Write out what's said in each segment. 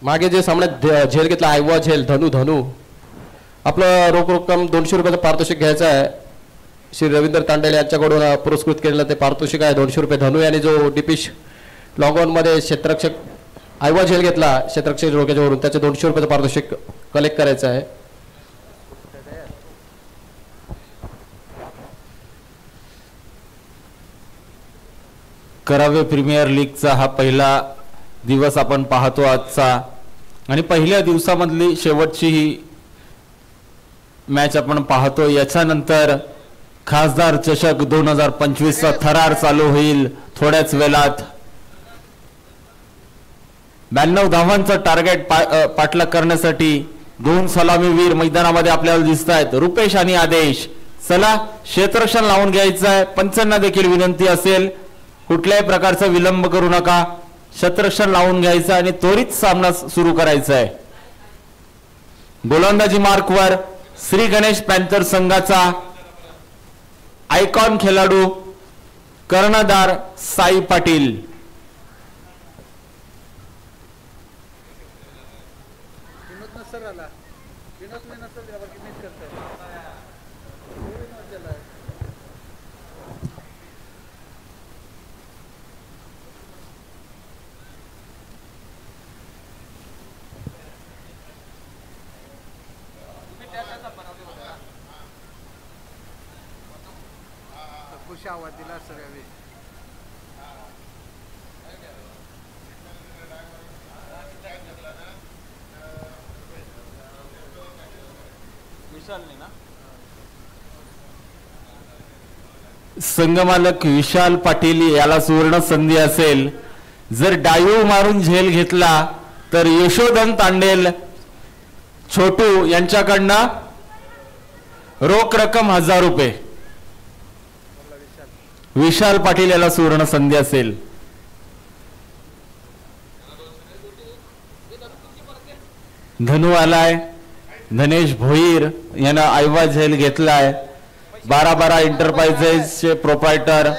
मागे जे सामन्यात झेल घेतला आयवा झेल धनु आपलं रोख रक्कम 200 रुपयाचं पारितोषिक घ्यायचं आहे. श्री रवींद्र तांडेल यांच्याकडून पुरस्कृत केलेलं ते पारितोषिक आहे 200 रुपये. धनु यांनी जो डिपिश लॉगऑनमध्ये क्षेत्ररक्षक आयवा झेल घेतला क्षेत्ररक्षक डोक्याच्यावरून त्याचे 200 रुपयाचं पारितोषिक कलेक्ट करायचं आहे. करावे प्रीमियर लीगचा हा पहिला दिवस आपण पाहतो आजचा आणि पहिल्या दिवसामधली शेवटची ही मॅच आपण पाहतो. याच्यानंतर खासदार चषक 2025 चा थरार चालू होईल थोड्याच वेळात. 92 धावांचं टार्गेट पाठलाग करण्यासाठी 2 सलामीवीर मैदानामध्ये आपल्याला दिसत आहेत, रुपेश आणि आदेश. चला क्षेत्ररक्षण लावून घ्यायचं आहे. पंचांना देखील विनंती असेल कुठल्याही प्रकारचा विलंब करू नका, क्षेत्ररक्षण लावून घ्यायचं आणि त्वरित सामना सुरू करायचा आहे. गोलंदाजी मार्कवर श्री गणेश पॅन्थर संघाचा आयकॉन खेळाडू कर्णधार साई पाटील. आवाज दिला सगळ्या संघमालक विशाल पाटील याला सुवर्ण संधी असेल. जर डायू मारून झेल घेतला तर यशोधन तांडेल छोटू यांच्याकडनं रोख रक्कम 1000 रुपये. विशाल पाटील याला सुवर्ण संधी असेल. धनु आलाय, धनेश भोईर यानं आयवा झेल घेतलाय. 12 एंटरप्राइजेसचे प्रोप्रायटर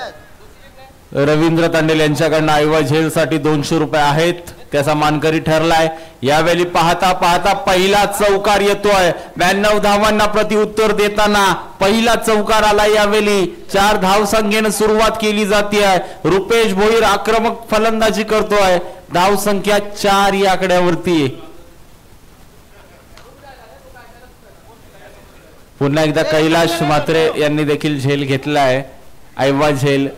रवींद्र तांडेल यांच्याकडनं आयवा झेल साठी 200 रुपये आहेत, त्याचा मानकरी ठरलाय. यावेळी पाहता पाहता पहिला चौकार येतोय. 92 धावांना प्रत्युत्तर देताना पहिला चौकार आला. यावेळी 4 धावसंख्येनं सुरुवात केली जाते. रुपेश भोईर आक्रमक फलंदाजी करतोय. धावसंख्या 4 या आकड्यावरती. पुन्हा एकदा कैलाश म्हात्रे यांनी देखील झेल घेतलाय, आयवा झेल.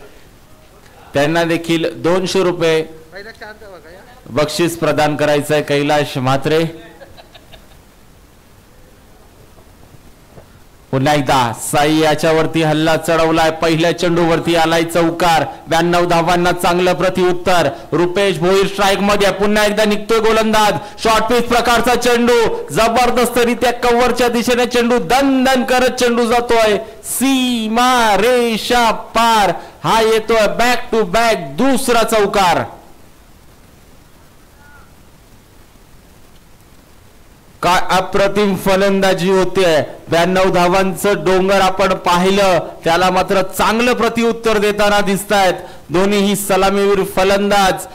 त्यांना देखील 200 रुपये बक्षीस प्रदान करायचंय. कैलाश म्हात्रे पुन्हा एकदा साई याच्यावरती हल्ला चढवलाय. पहिल्या चेंडूवरती आलाय चौकार. 92 धावांना चांगलं प्रत्युत्तर. रुपेश भोईर स्ट्राईक मध्ये. पुन्हा एकदा निघतोय गोलंदाज. शॉर्ट पिच प्रकारचा चेंडू जबरदस्तरित्या कव्हरच्या दिशेने चेंडू दन करत चेंडू जातोय सीमा रेषा पार. हा येतोय बॅक टू बॅक दुसरा चौकार. काय अप्रतिम फलंदाजी होते. 92 धावांचं डोंगर आपण पाहिलं, त्याला मात्र चांगलं प्रत्युत्तर देताना दिसत आहेत. दोन्हीही सलामीवीर फलंदाज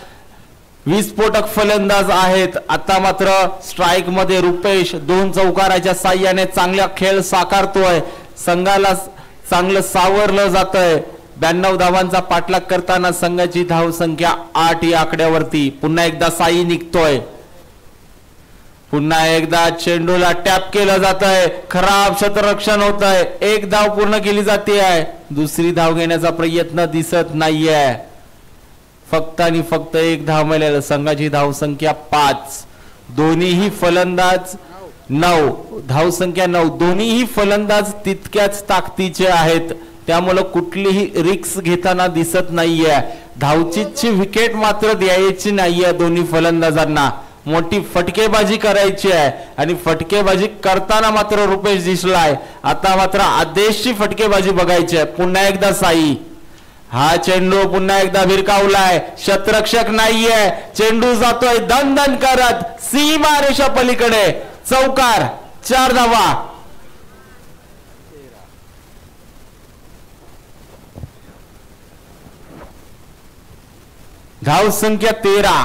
विस्फोटक फलंदाज आहेत. आता मात्र स्ट्राईक मध्ये रुपेश 2 चौकाराच्या साह्याने चांगला खेळ साकारतोय. संघाला चांगलं सावरलं जातंय. 92 धावांचा पाठलाग करताना संघाची धावसंख्या 8 या आकड्यावरती. पुन्हा एकदा साई निघतोय. पुन्हा एकदा चेंडूला टॅप केलं जात आहे. खराब क्षेत्ररक्षण होत आहे. 1 धाव पूर्ण केली जाते आहे. दुसरी धाव घेण्याचा प्रयत्न दिसत नाहीये. फक्त आणि फक्त 1 धाव मिळालेलं. संघाची धावसंख्या 5. दोन्हीही फलंदाज 9. धावसंख्या 9. दोन्हीही फलंदाज तितक्याच ताकदीचे आहेत. त्यामुळे कुठलीही रिक्स घेताना दिसत नाहीये. धावचीची विकेट मात्र द्यायची नाहीये. दोन्ही फलंदाजांना मोठी फटकेबाजी करायची आहे आणि फटकेबाजी करताना मात्र रुपेश दिसलाय. आता मात्र आदेशची फटकेबाजी बघायची आहे. पुन्हा एकदा साई. हा चेंडू पुन्हा एकदा भिरकावलाय. क्षेत्ररक्षक नाहीये. चेंडू जातोय दन करत सीमा रेषा पलीकडे. चौकार. 4 धावा. धाव संख्या 13.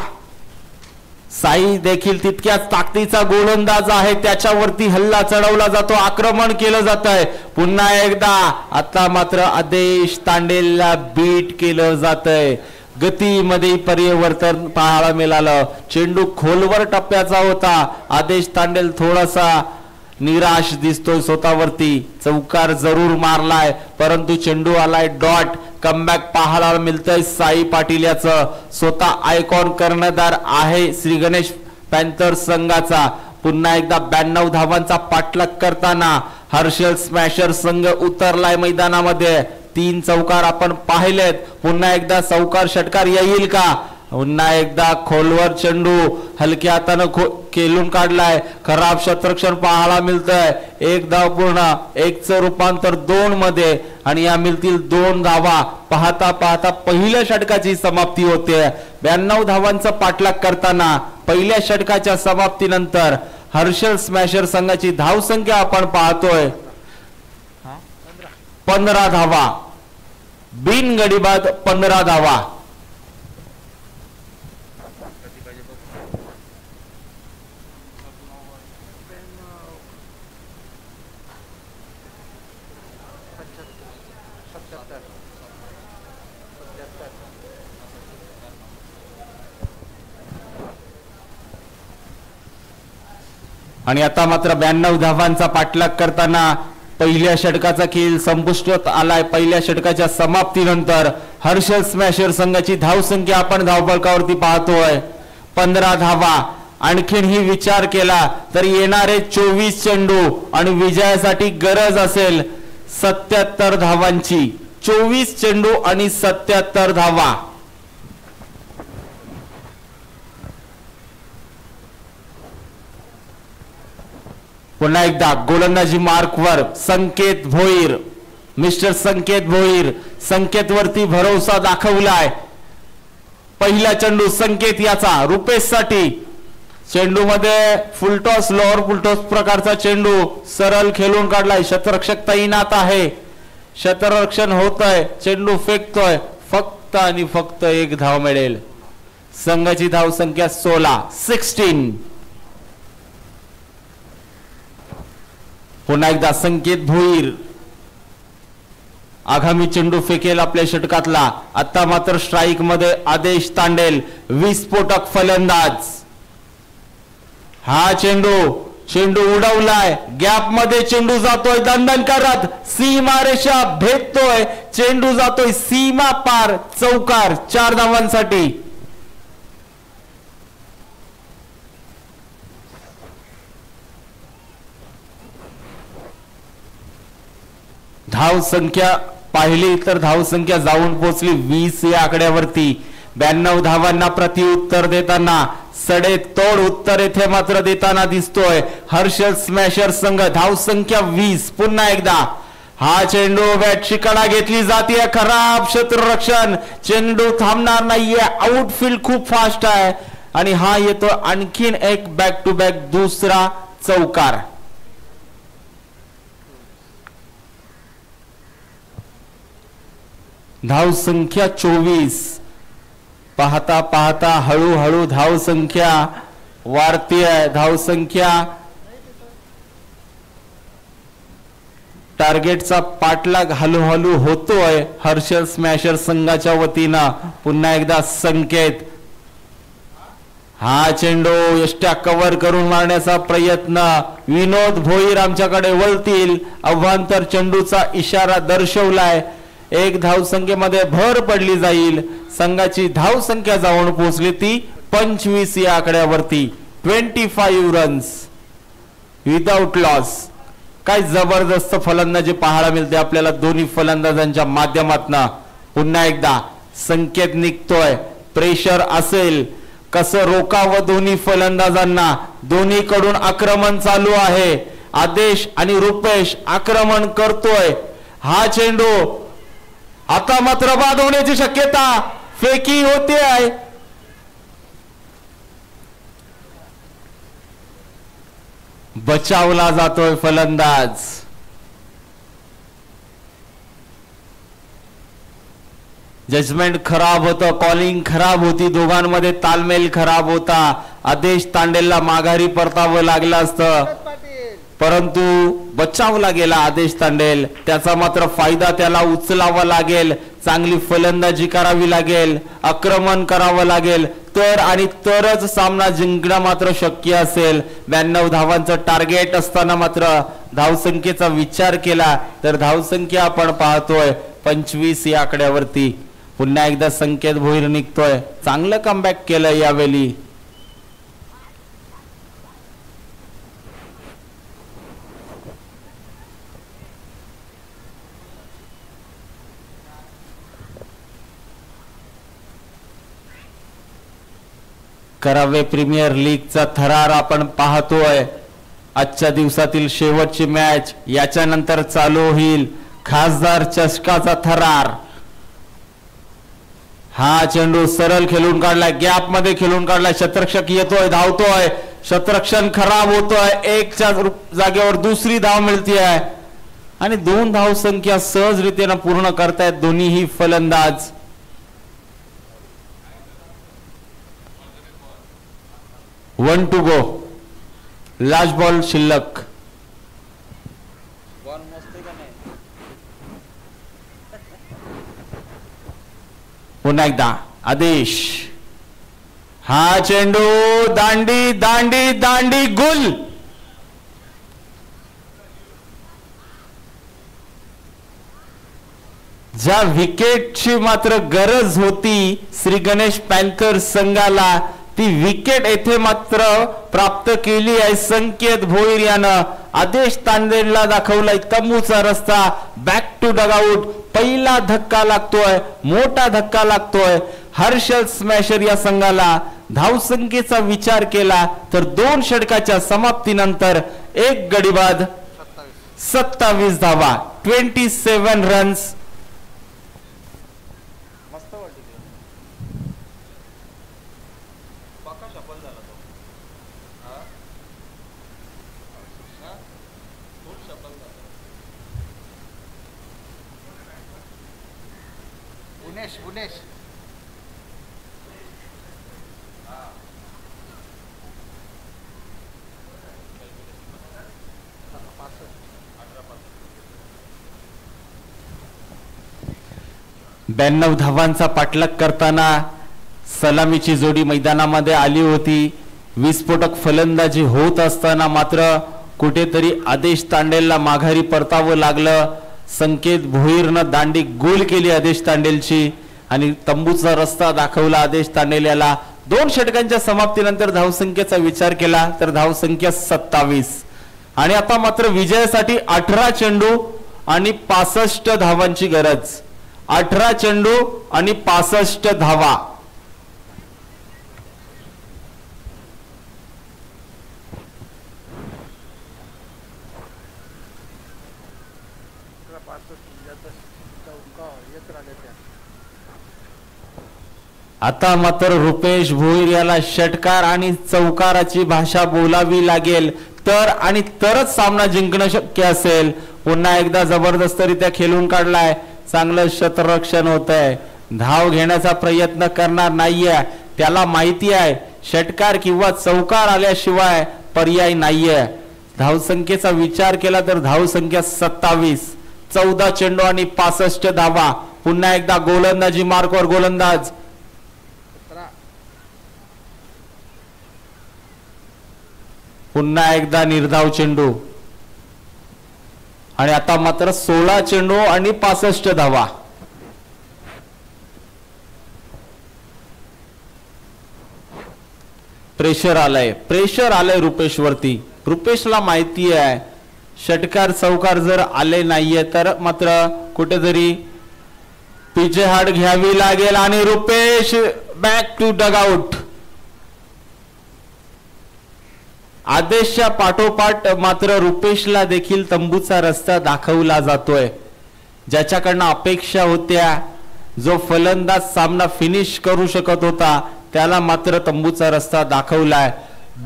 साई देखील तितक्याच ताकदीचा गोलंदाज आहे, त्याच्यावरती हल्ला चढवला जातो, आक्रमण केलं जात आहे पुन्हा एकदा. आता मात्र आदेश तांडेलला बीट केलं जात आहे. गतीमध्ये परिवर्तन पाहायला मिळालं. चेंडू खोलवर टप्प्याचा होता. आदेश तांडेल थोडासा निराश दिसतोय स्वतःवरती. चौकार जरूर मारलाय परंतु चेंडू आलाय डॉट. कमबॅक पाहायला मिळतंय साई पाटील याचं. स्वतः आयकॉन कर्णधार आहे श्री गणेश पॅन्थर संघाचा. पुन्हा एकदा 92 धावांचा पाठलाग करताना हर्षल स्मॅशर संघ उतरलाय मैदानामध्ये. 3 चौकार आपण पाहिलेत. पुन्हा एकदा चौकार षटकार येईल का? पुन्हा एकदा खोलवर चेंडू हलक्या हातानं खेळून काढलाय. खराब क्षेत्ररक्षण पाहायला मिळतंय. 1 धाव पूर्ण, 1चं रूपांतर 2 मध्ये आणि या मिळतील 2 धावा. पाहता पाहता पहिल्या षटकाची समाप्ती होते. 92 धावांचा पाठलाग करताना पहिल्या षटकाच्या समाप्तीनंतर हर्षल स्मॅशर संघाची धावसंख्या आपण पाहतोय 15 धावा. बिनगडीबाद 15 धावा. आणि आता मात्र 92 धावांचा पाठलाग करताना पहिल्या षटकाचा खेळ संपुष्टात आलाय. पहिल्या षटकाच्या समाप्तीनंतर हर्षल स्मॅशर संघाची धावसंख्या आपण धावफलकावरती पाहतोय 15 धावा. आणखीन ही विचार केला तर येणारे 24 चेंडू आणि विजयासाठी गरज असेल 77 धावांची. 24 चेंडू आणि 77 धावा. पुन्हा एकदा गोलंदाजी मार्कवर संकेत भोईर. मिस्टर संकेत भोईर. संकेत वरती भरोसा दाखवलाय. पहिला चेंडू संकेत याचा रुपेश साठी. चेंडू मध्ये फुलटॉस लोअर फुलटॉस प्रकारचा चेंडू सरळ खेळून काढलाय. क्षेत्ररक्षक तैनात आहे. क्षेत्ररक्षण होतंय. चेंडू फेकतोय. फक्त आणि फक्त 1 धाव मिळेल. संघाची धाव संख्या 16. पुन्हा एकदा संकेत भोईर आगामी चेंडू फेकेल आपल्या षटकातला. आता मात्र स्ट्राईक मध्ये आदेश तांडेल विस्फोटक फलंदाज. हा चेंडू उडवलाय. गॅप मध्ये चेंडू जातोय दणदण करत. सीमारेषा भेदतोय. चेंडू जातोय सीमा पार. चौकार 4 धावांसाठी. धाव संख्या पाहिली तर धाव संख्या जाऊन पोहोचली 20 या आकड्यावरती. 92 धावांना प्रत्युत्तर देताना सडेतोड उत्तर येथे मात्र देताना दिसतोय हर्षल स्मॅशर संघ. धाव संख्या 20. पुन्हा एकदा हा चेंडू बॅटची कडा घेतली जाते. खराब क्षेत्ररक्षण. चेंडू थांबणार नाहीये. आउटफील्ड खूप फास्ट आहे आणि हा येतो आणखीन एक बॅक टू बॅक दुसरा चौकार. धाव संख्या 24. पाहता पाहता हळूहळू धाव संख्या वाढते आहे. धाव संख्या टार्गेटचा पाठलाग हळूहळू होतोय हर्षल स्मॅशर संघाच्या वतीनं. पुन्हा एकदा संकेत. हा चेंडू यष्ट्या कव्हर करून मारण्याचा प्रयत्न. विनोद भोईर आमच्याकडे वळतील. अवांतर चेंडूचा इशारा दर्शवलाय. 1 धावसंख्येमध्ये भर पडली जाईल. संघाची धाव संख्या जाऊन पोहोचली ती 25 या आकड्यावरती. 25 रन्स विदाउट लॉस. काय जबरदस्त फलंदाजी पाहायला मिळते आपल्याला दोन्ही फलंदाजांच्या माध्यमातून. पुन्हा एकदा संकेत निघतोय. प्रेशर असेल कसं रोकावं दोन्ही फलंदाजांना. दोन्हीकडून आक्रमण चालू आहे. आदेश आणि रुपेश आक्रमण करतोय. हा चेंडू आता मात्र बाद होण्याची शक्यता. फेकी होते आहे. बचावला जातोय फलंदाज. जजमेंट खराब होतं. कॉलिंग खराब होती. दोघांमध्ये तालमेल खराब होता. आदेश तांडेलला माघारी परतावं लागलं असतं, परंतु बचावला गेला आदेश तांडेल. त्याचा मात्र फायदा त्याला उचलावा लागेल, चांगली फलंदाजी करावी लागेल, आक्रमण करावं लागेल, तर आणि तरच सामना जिंकणं मात्र शक्य असेल. 92 धावांचं टार्गेट असताना मात्र धावसंख्येचा विचार केला तर धावसंख्या आपण पाहतोय 25 या आकड्यावरती. पुन्हा एकदा संकेत भोईर निघतोय, चांगलं कमबॅक केलं यावेळी. करावे प्रीमियर लीगचा थरार आपण पाहतोय. आजच्या दिवसातील शेवटची मॅच, याच्यानंतर चालू होईल खासदार चषकाचा थरार. हा चेंडू सरळ खेळून काढलाय, गॅप मध्ये खेळून काढलाय, शतरक्षक येतोय, धावतोय, शतरक्षण खराब होतोय, एकच्या जागेवर दुसरी धाव मिळतीये आणि 2 धावसंख्या सहजरित्यानं पूर्ण करतायत दोन्हीही फलंदाज. One to go, last ball शिल्लक. पुन्हा एकदा आदेश, हा चेंडू दांडी दांडी दांडी गुल. ज्या विकेटची मात्र गरज होती श्री गणेश पॅन्थर संघाला, ती विकेट येथे मात्र प्राप्त केली आहे संकेत भोईर यानं. आदेश तांडेलला दाखवलाय तंबूचा रस्ता, बॅक टू डगआउट. पहिला धक्का लागतोय, मोठा धक्का लागतोय हर्षल स्मॅशर या संघाला. धावसंख्येचा विचार केला तर 2 षटकाच्या समाप्तीनंतर एक गडी बाद, 27 धावा, 27 रन्स. गुनेश ब्याण्णव धावांचा पाठलाग करताना सलामीची जोडी मैदानामध्ये आली होती. विस्फोटक फलंदाजी होत असताना मात्र कुठेतरी आदेश तांडेलला माघारी परतावं लागलं. संकेत भोईरनं दांडी गोल केली आदेश तांडेलची आणि तंबूचा रस्ता दाखवला आदेश तांडेल याला. 2 षटकांच्या समाप्तीनंतर धावसंख्येचा विचार केला तर धावसंख्या 27 आणि आता मात्र विजयासाठी 18 चेंडू आणि 65 धावांची गरज. 18 चेंडू आणि 65 धावा. आता मात्र रुपेश भोईर याला षटकार आणि चौकाराची भाषा बोलावी लागेल तर आणि तरच सामना जिंकणं शक्य असेल. पुन्हा एकदा जबरदस्तरित्या खेळून काढलाय, चांगलं शतरक्षण होतंय, धाव घेण्याचा प्रयत्न करणार नाहीये. त्याला माहिती आहे षटकार किंवा चौकार आल्याशिवाय पर्याय नाहीये. धावसंख्येचा विचार केला तर धावसंख्या 27, 14 चेंडू आणि 65 धावा. पुन्हा एकदा गोलंदाजी मार्कवर गोलंदाज. पुन्हा एकदा निर्धाव चेंडू आणि आता मात्र 16 चेंडू आणि 65 धावा. प्रेशर आलंय रुपेश वरती. रुपेशला माहिती आहे षटकार चौकार जर आले नाहीये तर मात्र कुठेतरी पिचे हाड घ्यावी लागेल आणि रुपेश बॅक टू डगआउट. आदेशच्या पाठोपाठ मात्र रुपेशला देखील तंबूचा रस्ता दाखवला जातोय. ज्याच्याकडनं अपेक्षा होत्या, जो फलंदाज सामना फिनिश करू शकत होता त्याला मात्र तंबूचा रस्ता दाखवलाय.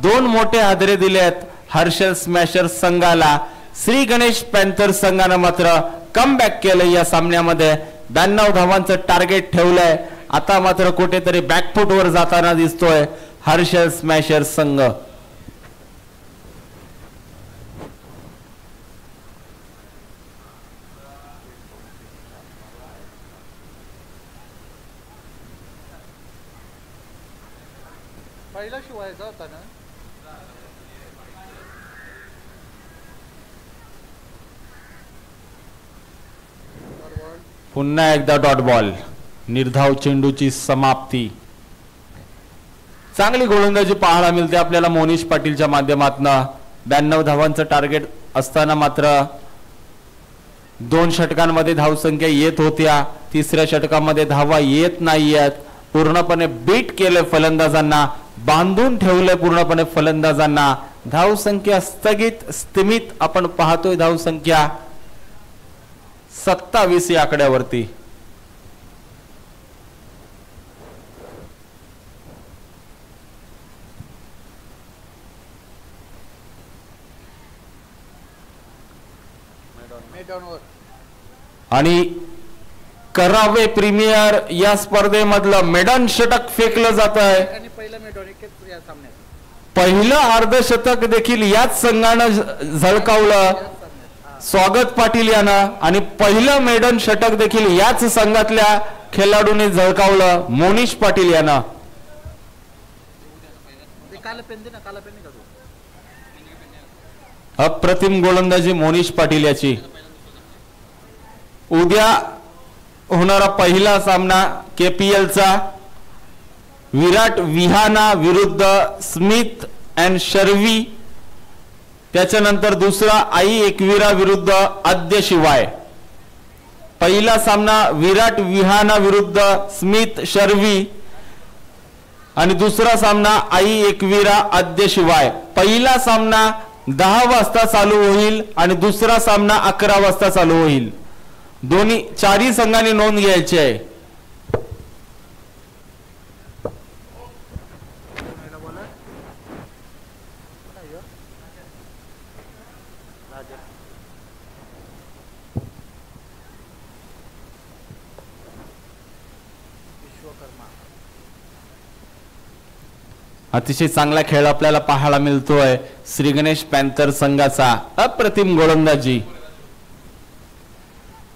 2 मोठे हादरे दिलेत हर्षल स्मॅशर संघाला. श्री गणेश पॅन्थर संघानं मात्र कमबॅक केलं या सामन्यामध्ये. 92 धावांचं टार्गेट ठेवलंय. आता मात्र कुठेतरी बॅकफुटवर जाताना दिसतोय. हर्षल स्मॅशर संघ. पहिला शिवायचा होता ना. पुन्हा एकदा डॉट बॉल. निर्धाव चेंडूची समाप्ती. चांगली गोलंदाजी पाहायला मिळते आपल्याला मोनिश पाटीलच्या माध्यमातून. 92 धावांचं टार्गेट असताना मात्र 2 षटकांमध्ये धावसंख्या येत होत्या. तिसऱ्या षटकामध्ये धावा येत नाहीयेत. पूर्णपणे बीट केलं फलंदाजांना, बांधून ठेवलंय पूर्णपणे फलंदाजांना. धावसंख्या स्थिमित आपण पाहतोय. धावसंख्या 27 या आकड्यावरती. आणि करावे प्रीमियर या स्पर्धेमधलं मेडन षटक फेकलं जात आहे. पहिलं अर्धशतक देखील याच संघानं झळकावलं स्वागत पाटील यानं, आणि पहिलं मेडन षटक देखील याच संघातल्या खेळाडूने झळकावलं मोनिश पाटील यानं. अप्रतिम गोलंदाजी मोनिश पाटील याची. उद्या होणारा पहिला सामना केपीएलचा विराट विहाना विरुद्ध स्मिथ अँड शर्वी. त्याच्यानंतर दुसरा आई एकविरा विरुद्ध आद्य शिवाय. पहिला सामना विराट विहाना विरुद्ध स्मिथ शर्वी आणि दुसरा सामना आई एकविरा आद्य शिवाय. पहिला सामना 10 वाजता चालू होईल आणि दुसरा सामना 11 वाजता चालू होईल. चारही संघांनी नोंद घ्यायची आहे. अतिशय चांगला खेळ आपल्याला पाहायला मिळतोय श्री गणेश पॅन्थर संघाचा. अप्रतिम गोलंदाजी.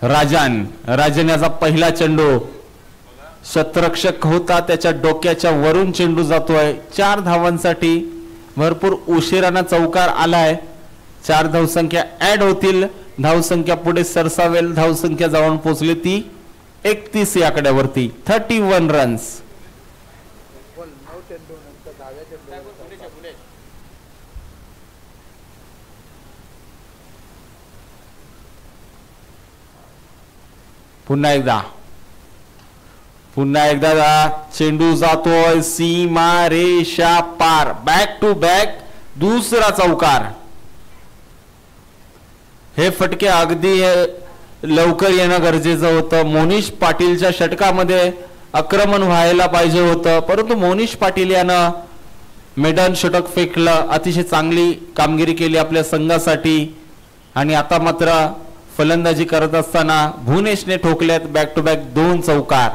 राजन याचा पहिला चेंडू शतरक्षक होता, त्याच्या डोक्याच्या वरून चेंडू जातोय 4 धावांसाठी. भरपूर उशिरानं चौकार आलाय. 4 धावसंख्या ऍड होतील. धावसंख्या पुढे सरसावेल. धावसंख्या जाऊन पोहोचली ती 31 या आकड्यावरती. 31 रन्स. पुन्हा एकदा चेंडू जातोय सीमा रेषा पार. बॅक टू बॅक दुसरा चौकार. हे फटके अगदी लवकर येणं गरजेचं होतं. मोनिश पाटीलच्या षटकामध्ये आक्रमण व्हायला पाहिजे होतं, परंतु मोनिश पाटील यानं मेडन षटक फेकलं. अतिशय चांगली कामगिरी केली आपल्या संघासाठी. आणि आता मात्र फलंदाजी करत असताना भुवनेशने ठोकल्यात बॅक टू बॅक 2 चौकार.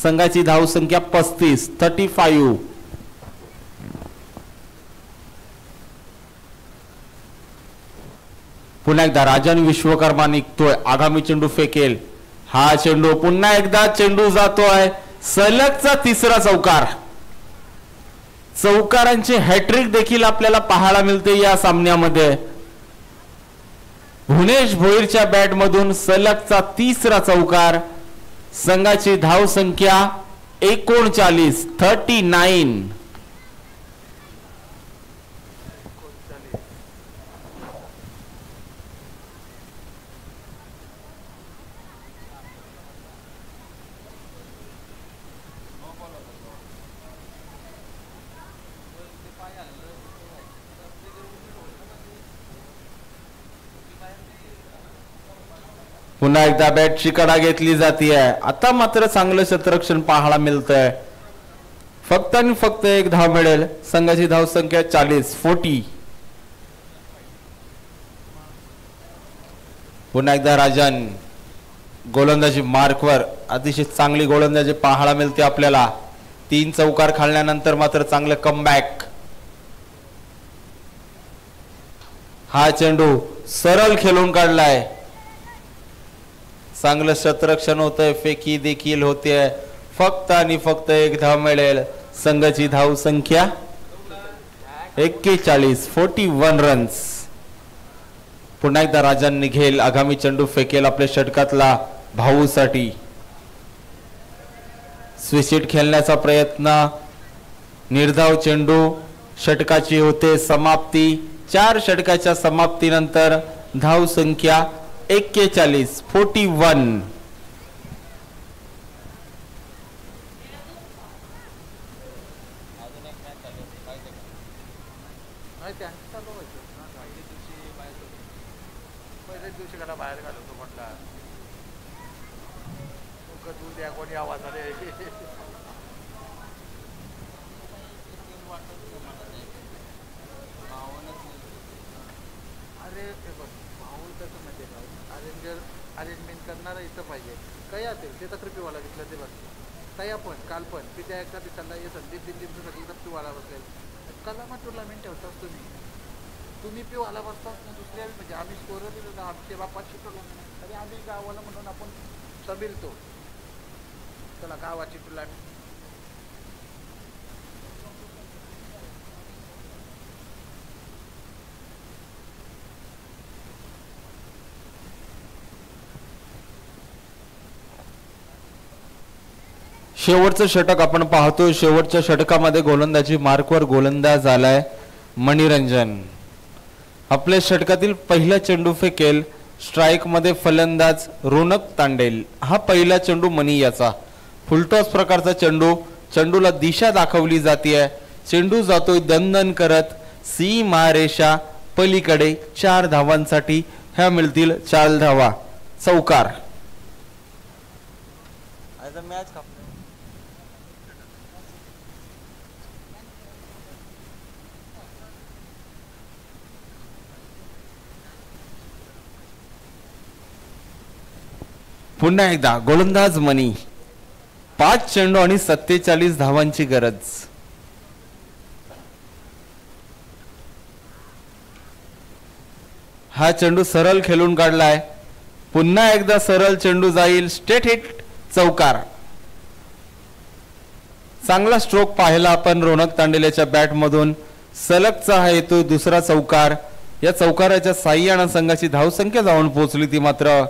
संघाची धावसंख्या 35. पुन्हा एकदा राजन विश्वकर्मा निघतोय. आगामी चेंडू फेकेल. हा चेंडू पुन्हा एकदा चेंडू जातोय. सलगचा 3रा चौकार. चौकारांची हॅट्रिक देखील आपल्याला पाहायला मिळते या सामन्यामध्ये. भुवनेश भोईरच्या बॅट मधून सलगचा 3रा चौकार. संघाची धावसंख्या 39. पुन्हा एकदा बॅटची कडा घेतली जाते. आता मात्र चांगलं क्षेत्ररक्षण पाहायला मिळतंय. फक्त आणि फक्त 1 धाव मिळेल. संघाची धावसंख्या 40. पुन्हा एकदा राजन गोलंदाजी मार्कवर. अतिशय चांगली गोलंदाजी पाहायला मिळते आपल्याला. 3 चौकार खाल्ल्यानंतर मात्र चांगलं कमबॅक. हा चेंडू सरळ खेळून काढलाय. चांगलं शतरक्षण होतंय. फेकी देखील होते. फक्त आणि फक्त 1 धाव मिळेल. संघाची धाव संख्या 41 41 रन्स. पुन्हा एकदा राजन निघेल. आगामी चेंडू फेकेल आपल्या षटकातला भाऊसाठी. स्विचिट खेळण्याचा प्रयत्न. निर्धाव चेंडू. षटकाची होते समाप्ती. 4 षटकाच्या समाप्तीनंतर धाव संख्या 41 41. पहिल्याच दिवशी त्याला बाहेर घालवतो म्हटला दूध द्या कोणी आवाज आले. अरे ते बघ भाऊ कसं माहिती का अरेंजमेंट करणारा इथं पाहिजे. काही असेल ते तर पिवाला घेतलं ते बघ. काही आपण काल पण की त्या एका दिवसाला ये संदीप दिवसासाठी तर पिवाला बसेल. कलामा टुर्नामेंट ठेवताच तुम्ही पिवाला बसताच ना. दुसऱ्या म्हणजे आम्ही स्कोरर दिलं ना आमच्या बापात शिकवलं तरी आम्ही गावाला म्हणून आपण सबिलतो चला गावाची टुर्नामेंट. शेवटचं षटक आपण पाहतो. शेवटच्या षटकामध्ये गोलंदाजी मार्कवर गोलंदाज आलाय मणिरंजन. आपल्या षटकातील पहिला चेंडू फेकेल. स्ट्राईक मध्ये फलंदाज रोनक तांडेल. हा पहिला चेंडू मनी याचा. फुलटॉस प्रकारचा चेंडू. चेंडूला दिशा दाखवली जाते. चेंडू जातोय दणदण करत सीमारेषा पलीकडे. 4 धावांसाठी ह्या मिळतील 4 धावा. चौकार. मॅच पुन्हा एकदा गोलंदाज मनी. 5 चेंडू आणि 47 धावांची गरज. हा चेंडू सरळ खेळून काढलाय. पुन्हा एकदा सरळ चेंडू जाईल. Straight hit. चौकार. चांगला स्ट्रोक पाहिला आपण रोनक तांडेल्याच्या बॅट मधून. सलगचा हा येतो दुसरा चौकार. या चौकाराच्या साह्याने संघाची धावसंख्या जाऊन पोहोचली ती मात्र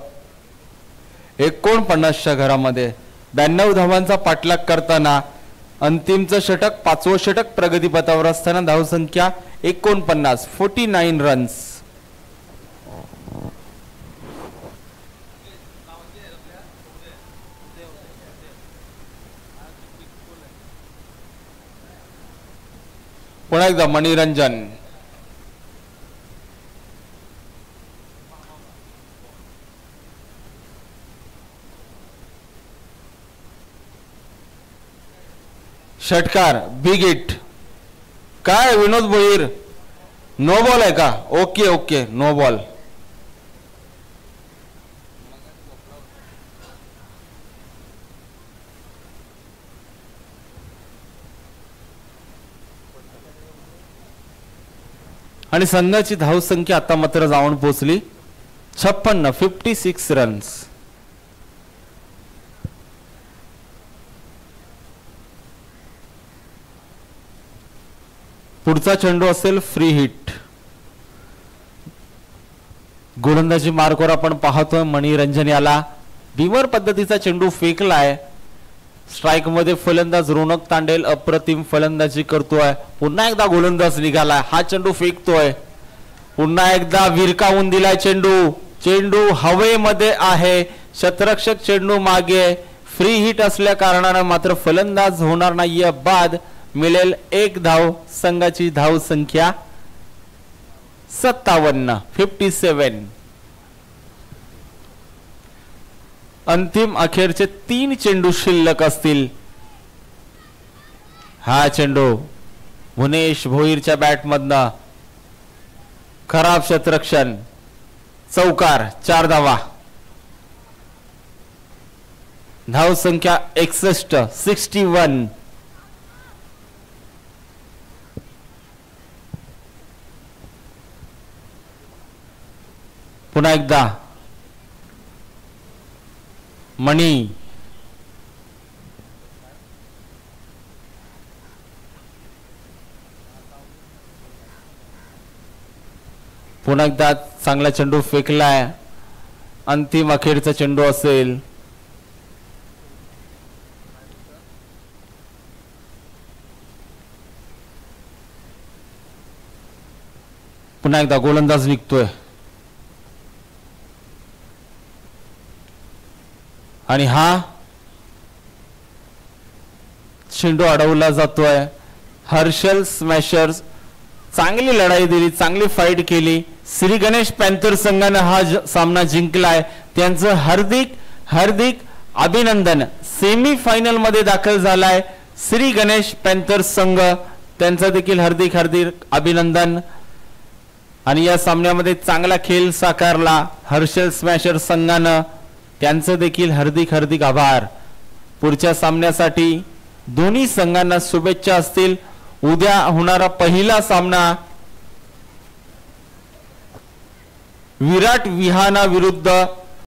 49च्या घरामध्ये. 92 धावांचा पाठलाग करताना अंतिमचं षटक 5वं षटक प्रगतीपथावर असताना धावसंख्या 49 49 रन्स. पुन्हा एकदा मणिरंजन. षटकार. Big hit. काय विनोद भोईर नो बॉल आहे का? Okay okay no ball. आणि संघाची धावसंख्या आता मात्र जाऊन पोहोचली 56 रन्स. पुढचा चेंडू असेल फ्री हिट. गोलंदाजी मार्कवर आपण पाहतोय मणिरंजन याला. बिमर पद्धतीचा चेंडू फेकलाय. स्ट्राईक मध्ये फलंदाज रोनक तांडेल अप्रतिम फलंदाजी करतोय. पुन्हा एकदा गोलंदाज निघालाय. हा चेंडू फेकतोय. पुन्हा एकदा विरकावून दिलाय चेंडू. चेंडू हवेमध्ये आहे. शतरक्षक चेंडू मागे. फ्री हिट असल्या कारणाने मात्र फलंदाज होणार नाहीये. बाद. मिळेल 1 धाव. संघाची धाव संख्या 57. अंतिम अखेरचे 3 चेंडू शिल्लक असतील. हा चेंडू भुवनेश भोईरच्या बॅट मधनं खराब शतरक्षण. चौकार. 4 धावा. धाव संख्या 61 61. पुन्हा एकदा मणी पुन्हा एकदा चांगला चेंडू फेकलाय. अंतिम अखेरचा चेंडू असेल. पुन्हा एकदा गोलंदाज निघतोय आणि हा चेंडू अडवला जातोय. हर्षल स्मॅशर्स चांगली लढाई दिली, चांगली फाईट केली. श्री गणेश पॅन्थर संघाने हा सामना जिंकलाय. त्यांचं हार्दिक हार्दिक अभिनंदन. सेमी फायनल मध्ये दाखल झालाय श्री गणेश पॅन्थर संघ. त्यांचं देखील हार्दिक हार्दिक अभिनंदन. आणि या सामन्यामध्ये चांगला खेळ साकारला हर्षल स्मॅशर संघानं. त्यांचं देखील हार्दिक हार्दिक आभार. पुढच्या सामन्यासाठी दोन्ही संघांना शुभेच्छा असतील. उद्या होणारा पहिला सामना विराट विहाना विरुद्ध